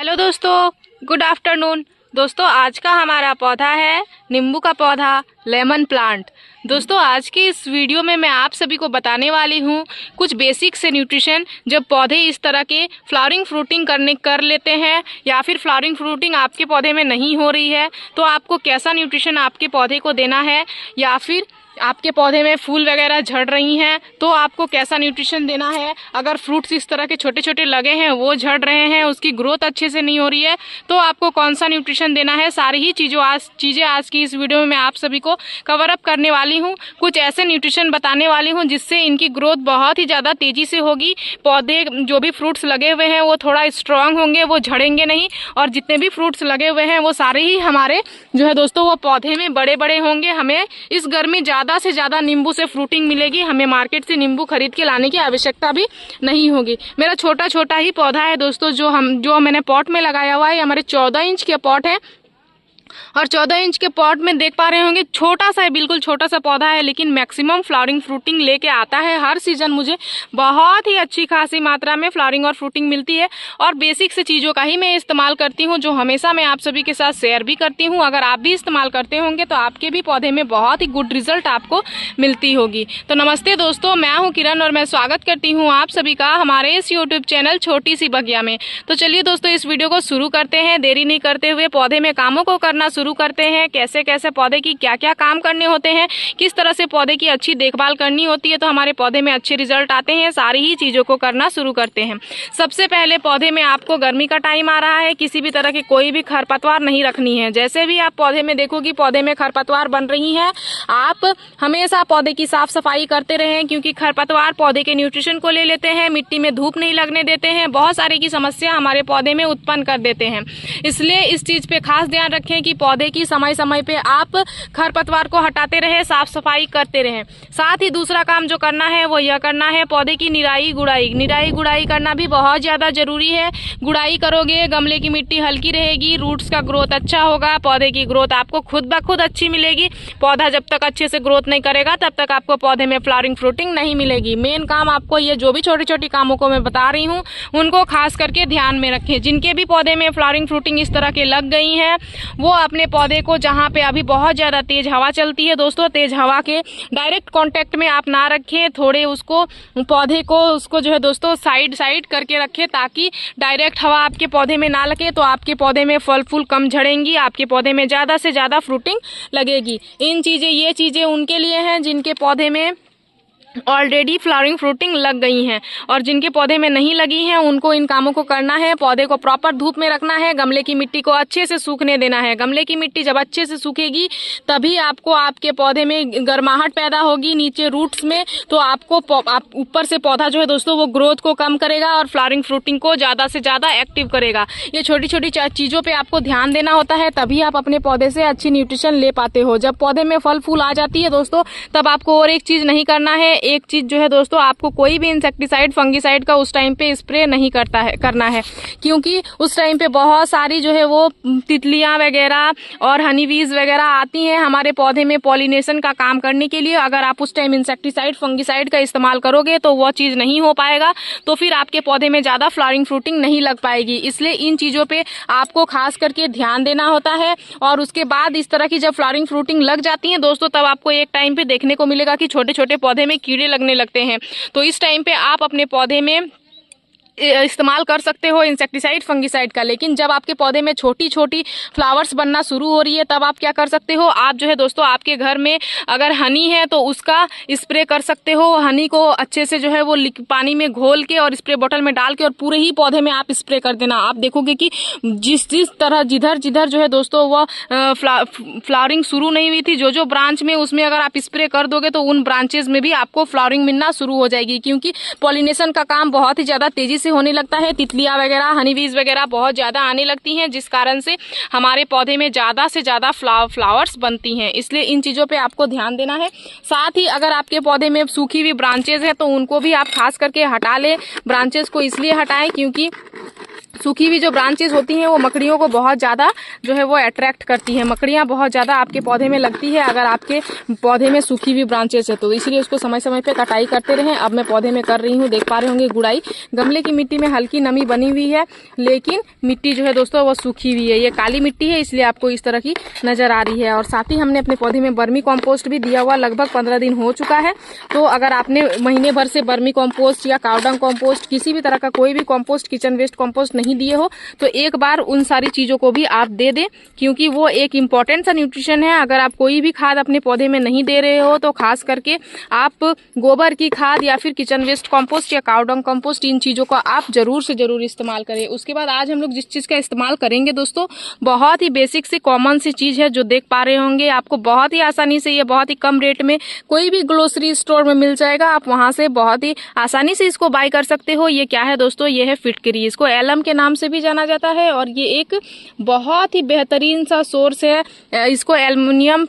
Hello दोस्तों, good afternoon. दोस्तों, आज का हमारा पौधा है नींबू का पौधा, लेमन प्लांट। दोस्तों, आज की इस वीडियो में मैं आप सभी को बताने वाली हूँ कुछ बेसिक से न्यूट्रिशन। जब पौधे इस तरह के फ्लावरिंग फ्रूटिंग कर लेते हैं या फिर फ्लावरिंग फ्रूटिंग आपके पौधे में नहीं हो रही है, तो आपको कैसा न्यूट्रिशन आपके पौधे को देना है, या फिर आपके पौधे में फूल वगैरह झड़ रही हैं तो आपको कैसा न्यूट्रिशन देना है। अगर फ्रूट्स इस तरह के छोटे छोटे लगे हैं, वो झड़ रहे हैं, उसकी ग्रोथ अच्छे से नहीं हो रही है, तो आपको कौन सा न्यूट्रिशन देना है। सारी ही चीज़ें आज की इस वीडियो में मैं आप सभी को कवर अप करने वाली हूँ। कुछ ऐसे न्यूट्रिशन बताने वाली हूँ जिससे इनकी ग्रोथ बहुत ही ज़्यादा तेज़ी से होगी। पौधे जो भी फ्रूट्स लगे हुए हैं वो थोड़ा स्ट्रांग होंगे, वो झड़ेंगे नहीं, और जितने भी फ्रूट्स लगे हुए हैं वो सारे ही हमारे जो है दोस्तों वो पौधे में बड़े बड़े होंगे। हमें इस गर्मी ज़्यादा से ज़्यादा नींबू से फ्रूटिंग मिलेगी। हमें मार्केट से नींबू खरीद के लाने की आवश्यकता भी नहीं होगी। मेरा छोटा छोटा ही पौधा है दोस्तों, जो मैंने पॉट में लगाया हुआ है। हमारे 14 इंच के पॉट है, और 14 इंच के पॉट में देख पा रहे होंगे छोटा सा है, बिल्कुल छोटा सा पौधा है, लेकिन मैक्सिमम फ्लावरिंग फ्रूटिंग लेके आता है। हर सीजन मुझे बहुत ही अच्छी खासी मात्रा में फ्लावरिंग और फ्रूटिंग मिलती है, और बेसिक से चीज़ों का ही मैं इस्तेमाल करती हूँ, जो हमेशा मैं आप सभी के साथ शेयर भी करती हूँ। अगर आप भी इस्तेमाल करते होंगे तो आपके भी पौधे में बहुत ही गुड रिजल्ट आपको मिलती होगी। तो नमस्ते दोस्तों, मैं हूँ किरण और मैं स्वागत करती हूँ आप सभी का हमारे इस यूट्यूब चैनल छोटी सी बगिया में। तो चलिए दोस्तों, इस वीडियो को शुरू करते हैं। देरी नहीं करते हुए पौधे में कामों को करना शुरू करते हैं। कैसे कैसे पौधे की क्या क्या काम करने होते हैं, किस तरह से पौधे की अच्छी देखभाल करनी होती है तो हमारे पौधे में अच्छे रिजल्ट आते हैं, सारी ही चीज़ों को करना शुरू करते हैं। सबसे पहले पौधे में आपको गर्मी का टाइम आ रहा है, किसी भी तरह की कोई भी खरपतवार नहीं रखनी है। जैसे भी आप पौधे में देखोगी पौधे में खरपतवार बन रही है, आप हमेशा पौधे की साफ सफाई करते रहें, क्योंकि खरपतवार पौधे के न्यूट्रिशन को ले लेते हैं, मिट्टी में धूप नहीं लगने देते हैं, बहुत सारे की समस्या हमारे पौधे में उत्पन्न कर देते हैं। इसलिए इस चीज़ पे खास ध्यान रखें कि पौधे की समय समय पे आप खरपतवार को हटाते रहे, साफ सफाई करते रहें। साथ ही दूसरा काम जो करना है वो यह करना है, पौधे की निराई गुड़ाई करना भी बहुत ज़्यादा जरूरी है। गुड़ाई करोगे, गमले की मिट्टी हल्की रहेगी, रूट्स का ग्रोथ अच्छा होगा, पौधे की ग्रोथ आपको खुद ब खुद अच्छी मिलेगी। पौधा जब तक अच्छे से ग्रोथ नहीं करेगा तब तक आपको पौधे में फ्लावरिंग फ्रूटिंग नहीं मिलेगी। मेन काम आपको ये जो भी छोटी छोटी कामों को मैं बता रही हूँ उनको खास करके ध्यान में रखें। जिनके भी पौधे में फ्लावरिंग फ्रूटिंग इस तरह के लग गई हैं, वो अपने पौधे को जहाँ पे अभी बहुत ज़्यादा तेज़ हवा चलती है दोस्तों, तेज़ हवा के डायरेक्ट कांटेक्ट में आप ना रखें। थोड़े उसको पौधे को उसको जो है दोस्तों साइड करके रखें, ताकि डायरेक्ट हवा आपके पौधे में ना लगे, तो आपके पौधे में फल फूल कम झड़ेंगी, आपके पौधे में ज़्यादा से ज़्यादा फ्रूटिंग लगेगी। ये चीज़ें उनके लिए हैं जिनके पौधे में ऑलरेडी फ्लावरिंग फ्रूटिंग लग गई हैं, और जिनके पौधे में नहीं लगी हैं उनको इन कामों को करना है। पौधे को प्रॉपर धूप में रखना है, गमले की मिट्टी को अच्छे से सूखने देना है। गमले की मिट्टी जब अच्छे से सूखेगी तभी आपको आपके पौधे में गर्माहट पैदा होगी नीचे रूट्स में, तो आपको ऊपर से पौधा जो है दोस्तों वो ग्रोथ को कम करेगा और फ्लावरिंग फ्रूटिंग को ज़्यादा से ज़्यादा एक्टिव करेगा। ये छोटी छोटी चीज़ों पर आपको ध्यान देना होता है, तभी आप अपने पौधे से अच्छी न्यूट्रिशन ले पाते हो। जब पौधे में फल फूल आ जाती है दोस्तों, तब आपको और एक चीज़ नहीं करना है। एक चीज जो है दोस्तों, आपको कोई भी इंसेक्टिसाइड फंगिसाइड का उस टाइम पे स्प्रे नहीं करना है, क्योंकि उस टाइम पे बहुत सारी जो है वो तितलियां वगैरह और हनीबीज वगैरह आती हैं हमारे पौधे में पॉलिनेशन का काम करने के लिए। अगर आप उस टाइम इंसेक्टिसाइड फंगिसाइड का इस्तेमाल करोगे तो वो चीज़ नहीं हो पाएगा, तो फिर आपके पौधे में ज़्यादा फ्लावरिंग फ्रूटिंग नहीं लग पाएगी। इसलिए इन चीज़ों पे आपको खास करके ध्यान देना होता है। और उसके बाद इस तरह की जब फ्लावरिंग फ्रूटिंग लग जाती है दोस्तों, तब आपको एक टाइम पे देखने को मिलेगा कि छोटे छोटे पौधे में कीड़े लगने लगते हैं। तो इस टाइम पे आप अपने पौधे में इस्तेमाल कर सकते हो इंसेक्टिसाइड फंगिसाइड का। लेकिन जब आपके पौधे में छोटी छोटी फ्लावर्स बनना शुरू हो रही है, तब आप क्या कर सकते हो, आप जो है दोस्तों आपके घर में अगर हनी है तो उसका स्प्रे कर सकते हो। हनी को अच्छे से जो है वो पानी में घोल के और स्प्रे बोतल में डाल के और पूरे ही पौधे में आप स्प्रे कर देना। आप देखोगे कि जिस तरह जिधर जो है दोस्तों वो फ्लावरिंग शुरू नहीं हुई थी, जो ब्रांच में, उसमें अगर आप स्प्रे कर दोगे तो उन ब्रांचेज में भी आपको फ्लावरिंग मिलना शुरू हो जाएगी, क्योंकि पॉलिनेशन का काम बहुत ही ज़्यादा तेजी से होने लगता है। तितलियां वगैरह, हनीबीज वगैरह बहुत ज़्यादा आने लगती हैं, जिस कारण से हमारे पौधे में ज़्यादा से ज़्यादा फ्लावर्स बनती हैं। इसलिए इन चीज़ों पे आपको ध्यान देना है। साथ ही अगर आपके पौधे में सूखी हुई ब्रांचेज है तो उनको भी आप खास करके हटा लें। ब्रांचेज को इसलिए हटाएं क्योंकि सूखी हुई जो ब्रांचेस होती हैं वो मकड़ियों को बहुत ज़्यादा जो है वो अट्रैक्ट करती है। मकड़ियाँ बहुत ज़्यादा आपके पौधे में लगती है अगर आपके पौधे में सूखी हुई ब्रांचेस है तो, इसलिए उसको समय समय पे कटाई करते रहें। अब मैं पौधे में कर रही हूँ, देख पा रहे होंगे गुड़ाई। गमले की मिट्टी में हल्की नमी बनी हुई है, लेकिन मिट्टी जो है दोस्तों वो सूखी हुई है। ये काली मिट्टी है इसलिए आपको इस तरह की नज़र आ रही है। और साथ ही हमने अपने पौधे में वर्मी कॉम्पोस्ट भी दिया हुआ, लगभग 15 दिन हो चुका है। तो अगर आपने महीने भर से वर्मी कॉम्पोस्ट या काउडंग कॉम्पोस्ट, किसी भी तरह का कोई भी कॉम्पोस्ट, किचन वेस्ट कॉम्पोस्ट नहीं दिए हो तो एक बार उन सारी चीज़ों को भी आप दे दें, क्योंकि वो एक इम्पॉर्टेंट सा न्यूट्रिशन है। अगर आप कोई भी खाद अपने पौधे में नहीं दे रहे हो तो खास करके आप गोबर की खाद या फिर किचन वेस्ट कॉम्पोस्ट या काउडंग कॉम्पोस्ट, इन चीज़ों का आप जरूर से जरूर इस्तेमाल करें। उसके बाद आज हम लोग जिस चीज़ का इस्तेमाल करेंगे दोस्तों, बहुत ही बेसिक सी कॉमन सी चीज़ है जो देख पा रहे होंगे। आपको बहुत ही आसानी से, ये बहुत ही कम रेट में कोई भी ग्रोसरी स्टोर में मिल जाएगा। आप वहाँ से बहुत ही आसानी से इसको बाय कर सकते हो। ये क्या है दोस्तों, ये है फिटकरी। इसको एलम के नाम से भी जाना जाता है और ये एक बहुत ही बेहतरीन सा सोर्स है। इसको एल्युमिनियम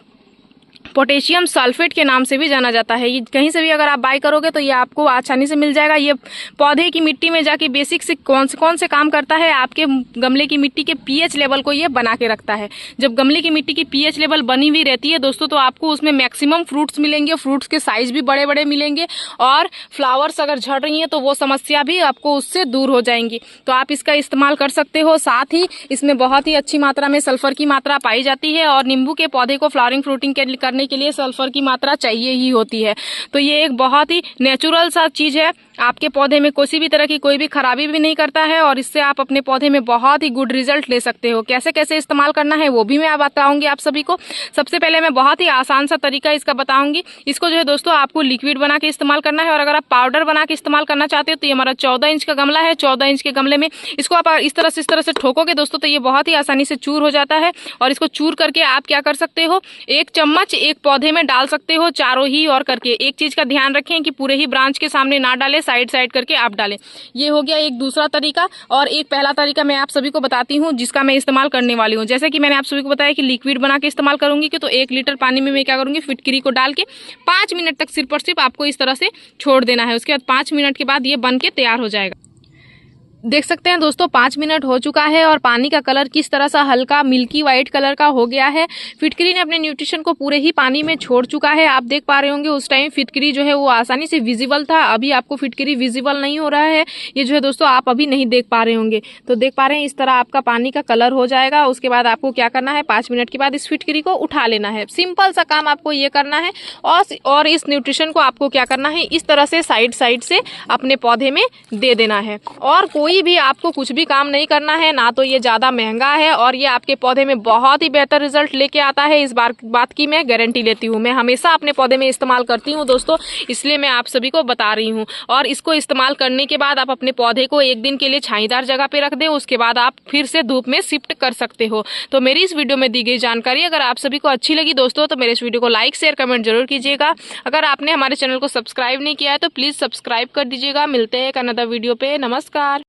पोटेशियम सल्फेट के नाम से भी जाना जाता है। ये कहीं से भी अगर आप बाय करोगे तो ये आपको आसानी से मिल जाएगा। ये पौधे की मिट्टी में जाके बेसिक से कौन से काम करता है, आपके गमले की मिट्टी के पीएच लेवल को ये बना के रखता है। जब गमले की मिट्टी की पीएच लेवल बनी हुई रहती है दोस्तों तो आपको उसमें मैक्सिमम फ्रूट्स मिलेंगे, फ्रूट्स के साइज भी बड़े बड़े मिलेंगे और फ्लावर्स अगर झड़ रही हैं तो वो समस्या भी आपको उससे दूर हो जाएंगी। तो आप इसका इस्तेमाल कर सकते हो। साथ ही इसमें बहुत ही अच्छी मात्रा में सल्फर की मात्रा पाई जाती है और नींबू के पौधे को फ्लावरिंग फ्रूटिंग करने के लिए सल्फर की मात्रा चाहिए ही होती है। तो ये एक बहुत ही नेचुरल सा चीज है, आपके पौधे में किसी भी तरह की कोई भी खराबी भी नहीं करता है और इससे आप अपने पौधे में बहुत ही गुड रिजल्ट ले सकते हो। कैसे कैसे इस्तेमाल करना है वो भी मैं बताऊंगी आप सभी को। सबसे पहले मैं बहुत ही आसान सा तरीका इसका बताऊंगी। इसको जो है दोस्तों आपको लिक्विड बना के इस्तेमाल करना है और अगर आप पाउडर बना के इस्तेमाल करना चाहते हो तो ये हमारा 14 इंच का गमला है। 14 इंच के गमले में इसको आप इस तरह से ठोकोगे दोस्तों तो ये बहुत ही आसानी से चूर हो जाता है। और इसको चूर करके आप क्या कर सकते हो, 1 चम्मच एक पौधे में डाल सकते हो, चारों ही और करके। एक चीज का ध्यान रखें कि पूरे ही ब्रांच के सामने ना डालें, साइड साइड करके आप डालें। ये हो गया एक दूसरा तरीका। और एक पहला तरीका मैं आप सभी को बताती हूँ जिसका मैं इस्तेमाल करने वाली हूँ। जैसे कि मैंने आप सभी को बताया कि लिक्विड बना के इस्तेमाल करूंगी कि तो 1 लीटर पानी में मैं क्या करूंगी, फिटकरी को डाल के 5 मिनट तक सिर्फ और सिर्फ आपको इस तरह से छोड़ देना है। उसके बाद 5 मिनट के बाद ये बन के तैयार हो जाएगा। देख सकते हैं दोस्तों 5 मिनट हो चुका है और पानी का कलर किस तरह सा हल्का मिल्की वाइट कलर का हो गया है। फिटकरी ने अपने न्यूट्रिशन को पूरे ही पानी में छोड़ चुका है। आप देख पा रहे होंगे उस टाइम फिटकरी जो है वो आसानी से विजिबल था, अभी आपको फिटकरी विजिबल नहीं हो रहा है। ये जो है दोस्तों आप अभी नहीं देख पा रहे होंगे। तो देख पा रहे हैं इस तरह आपका पानी का कलर हो जाएगा। उसके बाद आपको क्या करना है, 5 मिनट के बाद इस फिटकरी को उठा लेना है। सिंपल सा काम आपको ये करना है। और इस न्यूट्रिशन को आपको क्या करना है, इस तरह से साइड साइड से अपने पौधे में दे देना है। और कोई भी आपको कुछ भी काम नहीं करना है, ना तो ये ज़्यादा महंगा है और ये आपके पौधे में बहुत ही बेहतर रिजल्ट लेके आता है। इस बात की मैं गारंटी लेती हूँ। मैं हमेशा अपने पौधे में इस्तेमाल करती हूँ दोस्तों, इसलिए मैं आप सभी को बता रही हूँ। और इसको इस्तेमाल करने के बाद आप अपने पौधे को 1 दिन के लिए छाईदार जगह पे रख दें, उसके बाद आप फिर से धूप में शिफ्ट कर सकते हो। तो मेरी इस वीडियो में दी गई जानकारी अगर आप सभी को अच्छी लगी दोस्तों तो मेरे इस वीडियो को लाइक शेयर कमेंट जरूर कीजिएगा। अगर आपने हमारे चैनल को सब्सक्राइब नहीं किया है तो प्लीज़ सब्सक्राइब कर दीजिएगा। मिलते हैं एक अनदर वीडियो पे। नमस्कार।